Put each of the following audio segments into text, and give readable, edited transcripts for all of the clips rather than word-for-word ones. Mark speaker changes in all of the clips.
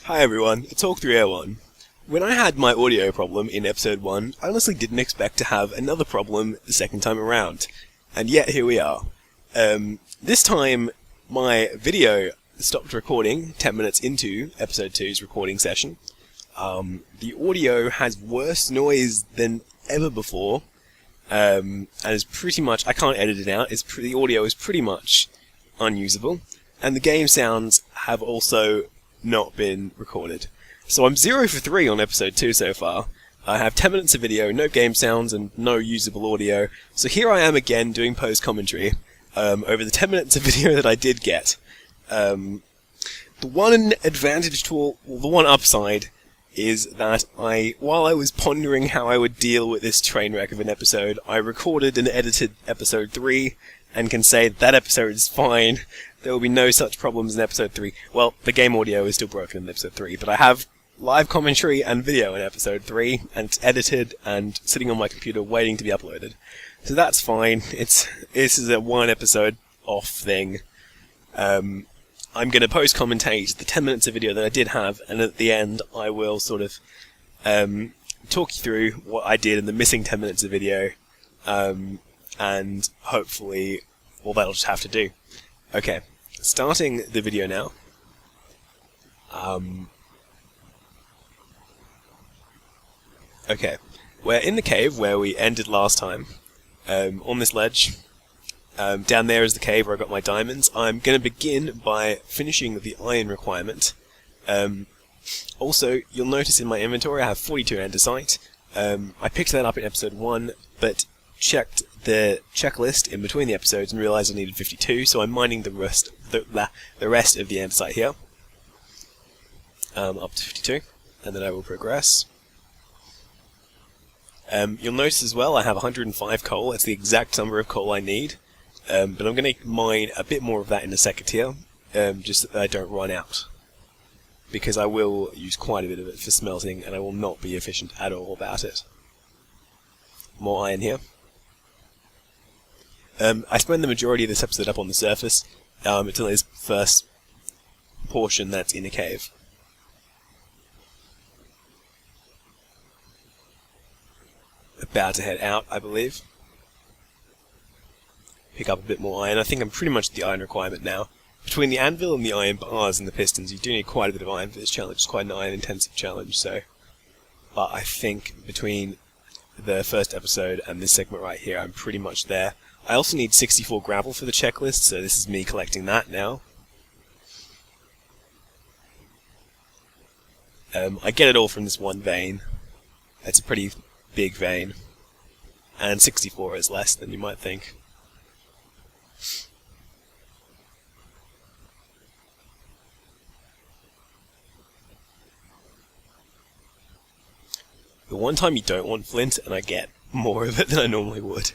Speaker 1: Hi everyone, it's Talk301. When I had my audio problem in episode 1, I honestly didn't expect to have another problem the second time around. And yet here we are. This time, my video stopped recording 10 minutes into episode 2's recording session. The audio has worse noise than ever before. And is pretty much, I can't edit it out, the audio is pretty much unusable. And the game sounds have also not been recorded. So I'm 0 for 3 on episode 2 so far. I have 10 minutes of video, no game sounds, and no usable audio. So here I am again doing post-commentary over the 10 minutes of video that I did get. The one advantage to the one upside is that while I was pondering how I would deal with this train wreck of an episode, I recorded and edited episode 3 and can say that episode is fine. There will be no such problems in episode 3. Well, the game audio is still broken in episode 3, but I have live commentary and video in episode 3, and it's edited and sitting on my computer waiting to be uploaded. So that's fine. This is a one episode off thing. I'm going to post-commentate the 10 minutes of video that I did have, and at the end I will sort of talk you through what I did in the missing 10 minutes of video, and hopefully all that'll just have to do. Okay, starting the video now. Okay, we're in the cave where we ended last time, on this ledge. Down there is the cave where I got my diamonds. I'm going to begin by finishing the iron requirement. Also, you'll notice in my inventory I have 42 andesite. I picked that up in episode 1, but checked the checklist in between the episodes and realised I needed 52, so I'm mining the rest of the andesite here. Up to 52, and then I will progress. You'll notice as well I have 105 coal. It's the exact number of coal I need. But I'm going to mine a bit more of that in a second here, just so that I don't run out. Because I will use quite a bit of it for smelting, and I will not be efficient at all about it. More iron here. I spend the majority of this episode up on the surface, until this first portion that's in a cave. About to head out, I believe. Pick up a bit more iron. I think I'm pretty much at the iron requirement now. Between the anvil and the iron bars and the pistons, you do need quite a bit of iron for this challenge. It's quite an iron-intensive challenge, so... But I think between the first episode and this segment right here, I'm pretty much there. I also need 64 gravel for the checklist, so this is me collecting that now. I get it all from this one vein. It's a pretty big vein. And 64 is less than you might think. The one time you don't want flint, and I get more of it than I normally would.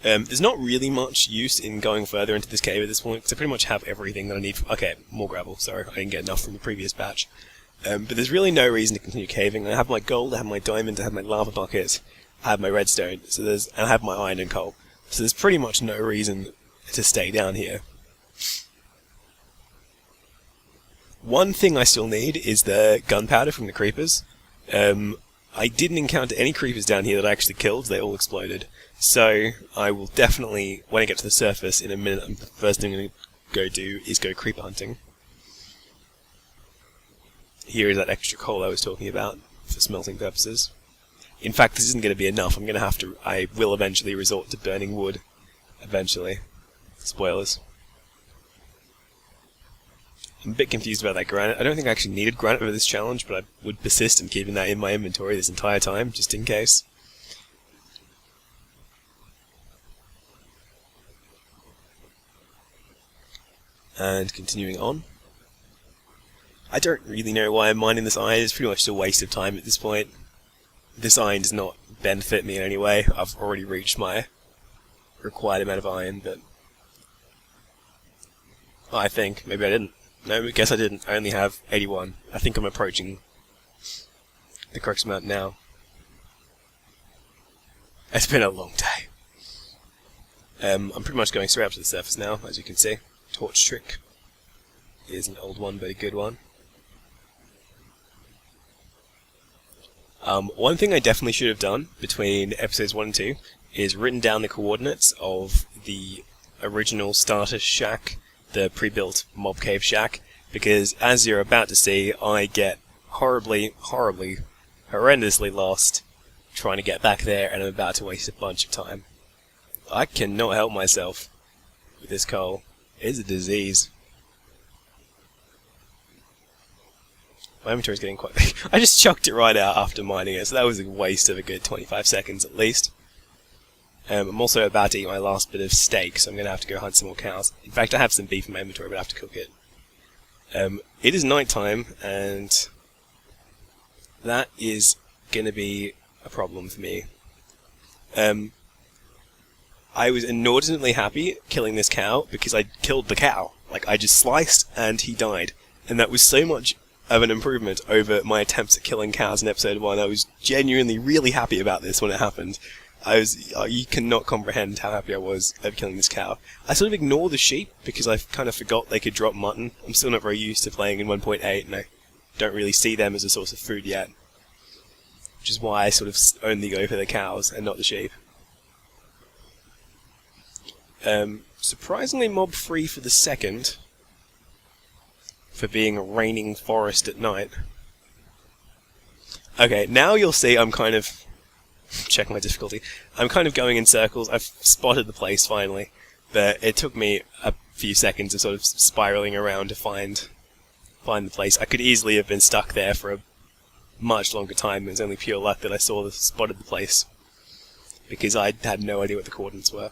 Speaker 1: There's not really much use in going further into this cave at this point, because I pretty much have everything that I need. Okay, more gravel, sorry, I didn't get enough from the previous batch. But there's really no reason to continue caving. I have my gold, I have my diamond, I have my lava bucket, I have my redstone, and I have my iron and coal. So there's pretty much no reason to stay down here. One thing I still need is the gunpowder from the creepers. I didn't encounter any creepers down here that I actually killed, they all exploded. So I will definitely, when I get to the surface in a minute, the first thing I'm going to go do is go creeper hunting. Here is that extra coal I was talking about for smelting purposes. In fact, this isn't going to be enough. I will eventually resort to burning wood. Eventually. Spoilers. I'm a bit confused about that granite. I don't think I actually needed granite for this challenge, but I would persist in keeping that in my inventory this entire time, just in case. And continuing on. I don't really know why I'm mining this iron. It's pretty much a waste of time at this point. This iron does not benefit me in any way. I've already reached my required amount of iron, but... I think. Maybe I didn't. No, I guess I didn't. I only have 81. I think I'm approaching the correct amount now. It's been a long day. I'm pretty much going straight up to the surface now, as you can see. Torch trick. is an old one, but a good one. One thing I definitely should have done between episodes 1 and 2 is written down the coordinates of the original starter shack, the pre-built MobCave shack, because as you're about to see, I get horrendously lost trying to get back there, and I'm about to waste a bunch of time. I cannot help myself with this coal. It's a disease. My inventory's getting quite big. I just chucked it right out after mining it, so that was a waste of a good 25 seconds at least. I'm also about to eat my last bit of steak, so I'm going to have to go hunt some more cows. In fact, I have some beef in my inventory, but I have to cook it. It is night time, and that is going to be a problem for me. I was inordinately happy killing this cow because I killed the cow. Like, I just sliced and he died. And that was so much of an improvement over my attempts at killing cows in episode 1. I was genuinely really happy about this when it happened. You cannot comprehend how happy I was over killing this cow. I sort of ignore the sheep because I kind of forgot they could drop mutton. I'm still not very used to playing in 1.8 and I don't really see them as a source of food yet. Which is why I sort of only go for the cows and not the sheep. Surprisingly mob-free for the second, for being a raining forest at night. Okay, now you'll see I'm kind of... check my difficulty. I'm kind of going in circles. I've spotted the place finally, but it took me a few seconds of sort of spiraling around to find the place. I could easily have been stuck there for a much longer time. It was only pure luck that I spotted the place, because I had no idea what the coordinates were.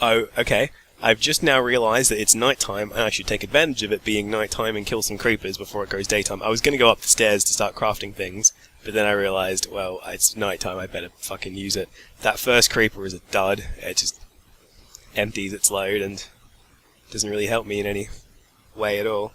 Speaker 1: Oh, okay. I've just now realised that it's nighttime, and I should take advantage of it being nighttime and kill some creepers before it goes daytime. I was going to go up the stairs to start crafting things, but then I realised, well, it's nighttime, I better fucking use it. That first creeper is a dud. It just empties its load and doesn't really help me in any way at all.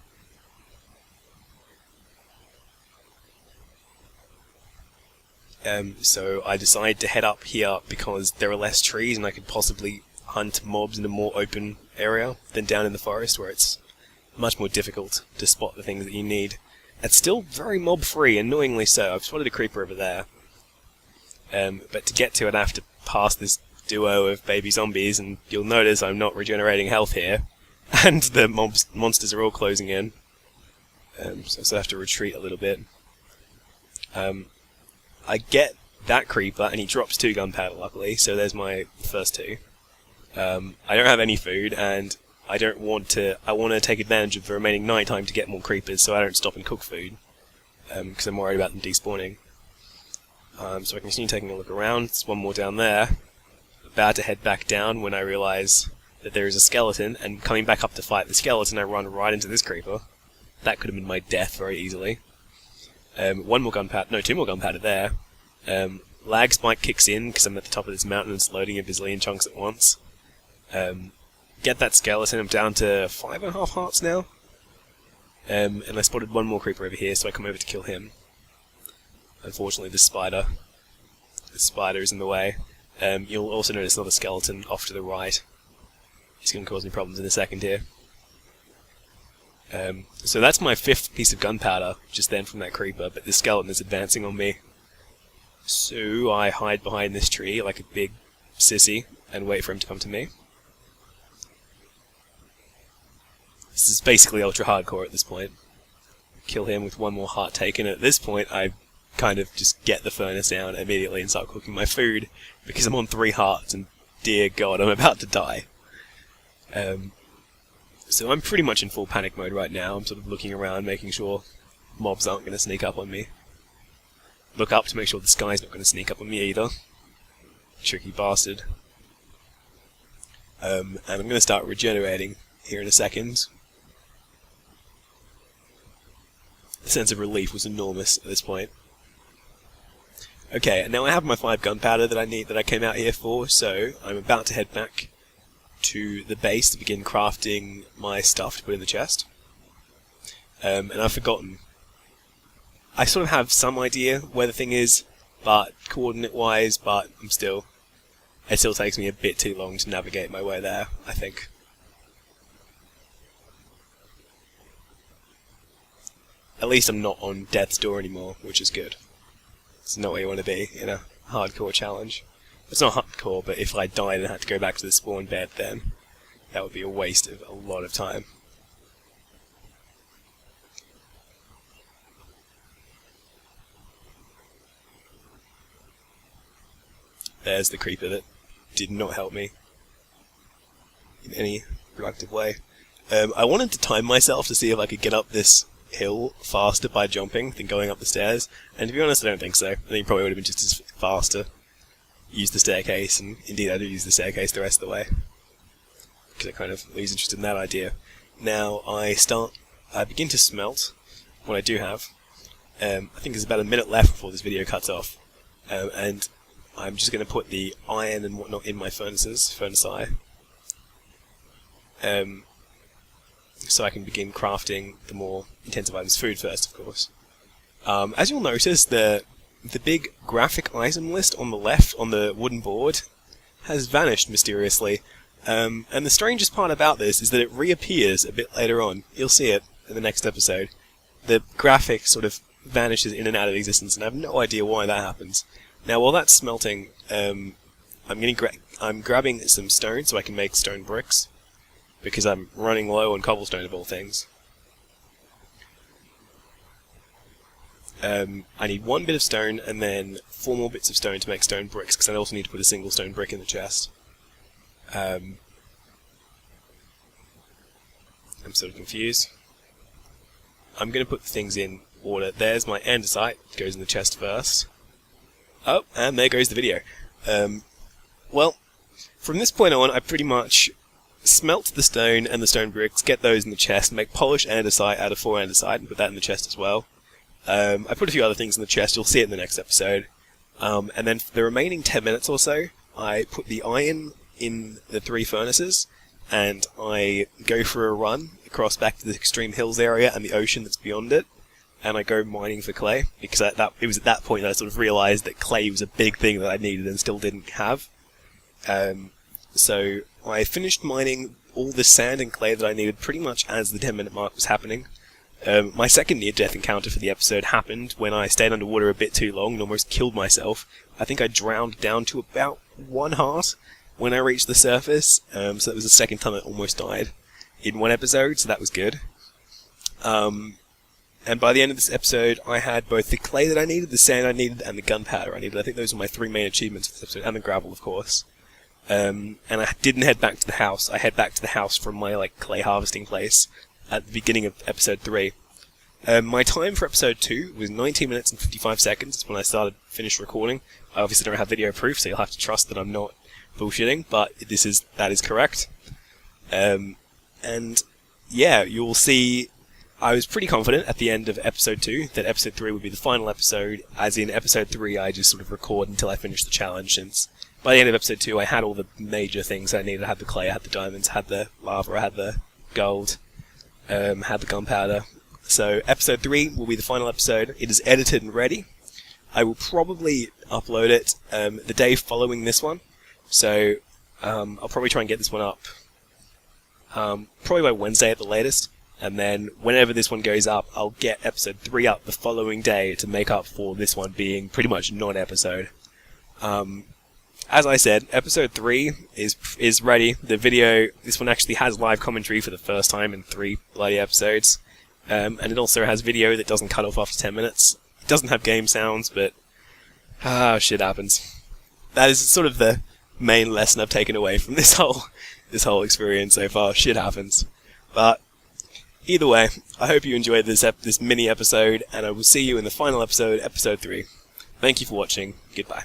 Speaker 1: So I decided to head up here because there are less trees and I could possibly hunt mobs in a more open area than down in the forest, where it's much more difficult to spot the things that you need. It's still very mob-free, annoyingly so. I've spotted a creeper over there. But to get to it, I have to pass this duo of baby zombies, and you'll notice I'm not regenerating health here. And the monsters are all closing in. So I have to retreat a little bit. I get that creeper, and he drops 2 gunpowder, luckily, so there's my first 2. I don't have any food, and I want to take advantage of the remaining nighttime to get more creepers, so I don't stop and cook food, because I'm worried about them despawning. So I can continue taking a look around. There's one more down there. About to head back down when I realise that there is a skeleton, and coming back up to fight the skeleton, I run right into this creeper. That could have been my death very easily. 2 more gunpowder there. Lag spike kicks in because I'm at the top of this mountain and it's loading a bazillion chunks at once. Get that skeleton. I'm down to 5.5 hearts now. And I spotted one more creeper over here, so I come over to kill him. Unfortunately, the spider is in the way. You'll also notice another skeleton off to the right. He's going to cause me problems in a second here. So that's my 5th piece of gunpowder, just then from that creeper, but the skeleton is advancing on me. So I hide behind this tree like a big sissy and wait for him to come to me. This is basically ultra hardcore at this point. Kill him with 1 more heart taken. At this point, I kind of just get the furnace down immediately and start cooking my food, because I'm on 3 hearts and dear god, I'm about to die. So I'm pretty much in full panic mode right now. I'm sort of looking around, making sure mobs aren't going to sneak up on me. Look up to make sure the sky's not going to sneak up on me either. Tricky bastard. And I'm going to start regenerating here in a second. The sense of relief was enormous at this point. Okay, and now I have my 5 gunpowder that I need, that I came out here for, so I'm about to head back to the base to begin crafting my stuff to put in the chest. And I've forgotten. I sort of have some idea where the thing is, but coordinate-wise, but I'm still it still takes me a bit too long to navigate my way there, I think. At least I'm not on death's door anymore, which is good. It's not where you want to be in a hardcore challenge. It's not hardcore, but if I died and had to go back to the spawn bed, then that would be a waste of a lot of time. There's the creeper that did not help me in any productive way. I wanted to time myself to see if I could get up this hill faster by jumping than going up the stairs, and to be honest, I don't think so. I think it probably would have been just as fast to use the staircase, and indeed I do use the staircase the rest of the way, because I kind of lose interest in that idea. Now I begin to smelt what I do have. I think there's about a minute left before this video cuts off, and I'm just going to put the iron and whatnot in my furnace eye, so I can begin crafting the more intensive items. Food first, of course. As you'll notice, the big graphic item list on the left on the wooden board has vanished mysteriously, and the strangest part about this is that it reappears a bit later on. You'll see it in the next episode. The graphic sort of vanishes in and out of existence, and I have no idea why that happens. Now, while that's smelting, I'm grabbing some stone so I can make stone bricks, because I'm running low on cobblestone of all things. I need 1 bit of stone and then 4 more bits of stone to make stone bricks, because I also need to put a single stone brick in the chest. I'm sort of confused. I'm going to put the things in order. There's my andesite, it goes in the chest first. Oh, and there goes the video. Well, from this point on, I pretty much smelt the stone and the stone bricks, get those in the chest, make polished andesite out of 4 andesite, and put that in the chest as well. I put a few other things in the chest, you'll see it in the next episode. And then for the remaining 10 minutes or so, I put the iron in the 3 furnaces, and I go for a run across back to the Extreme Hills area and the ocean that's beyond it, and I go mining for clay, because it was at that point that I sort of realised that clay was a big thing that I needed and still didn't have. So I finished mining all the sand and clay that I needed pretty much as the 10-minute mark was happening. My second near-death encounter for the episode happened when I stayed underwater a bit too long and almost killed myself. I think I drowned down to about 1 heart when I reached the surface, so that was the second time I almost died in one episode, so that was good. And by the end of this episode, I had both the clay that I needed, the sand I needed, and the gunpowder I needed. I think those were my 3 main achievements for this episode, and the gravel, of course. And I didn't head back to the house. I head back to the house from my clay harvesting place at the beginning of episode 3. My time for episode 2 was 19 minutes and 55 seconds. That's when I finished recording. I obviously don't have video proof, so you'll have to trust that I'm not bullshitting, but that is correct. And yeah, you'll see. I was pretty confident at the end of episode 2 that episode 3 would be the final episode, as in episode 3 I just sort of record until I finish the challenge, since by the end of episode 2 I had all the major things I needed. I had the clay, I had the diamonds, I had the lava, I had the gold, had the gunpowder. So episode 3 will be the final episode. It is edited and ready. I will probably upload it the day following this one, so I'll probably try and get this one up probably by Wednesday at the latest. And then whenever this one goes up, I'll get episode 3 up the following day to make up for this one being pretty much non-episode. As I said, episode 3 is ready. The video, this one actually has live commentary for the first time in 3 bloody episodes. And it also has video that doesn't cut off after 10 minutes. It doesn't have game sounds, but shit happens. That is sort of the main lesson I've taken away from this whole experience so far. Shit happens. But either way, I hope you enjoyed this mini episode, and I will see you in the final episode, episode 3. Thank you for watching. Goodbye.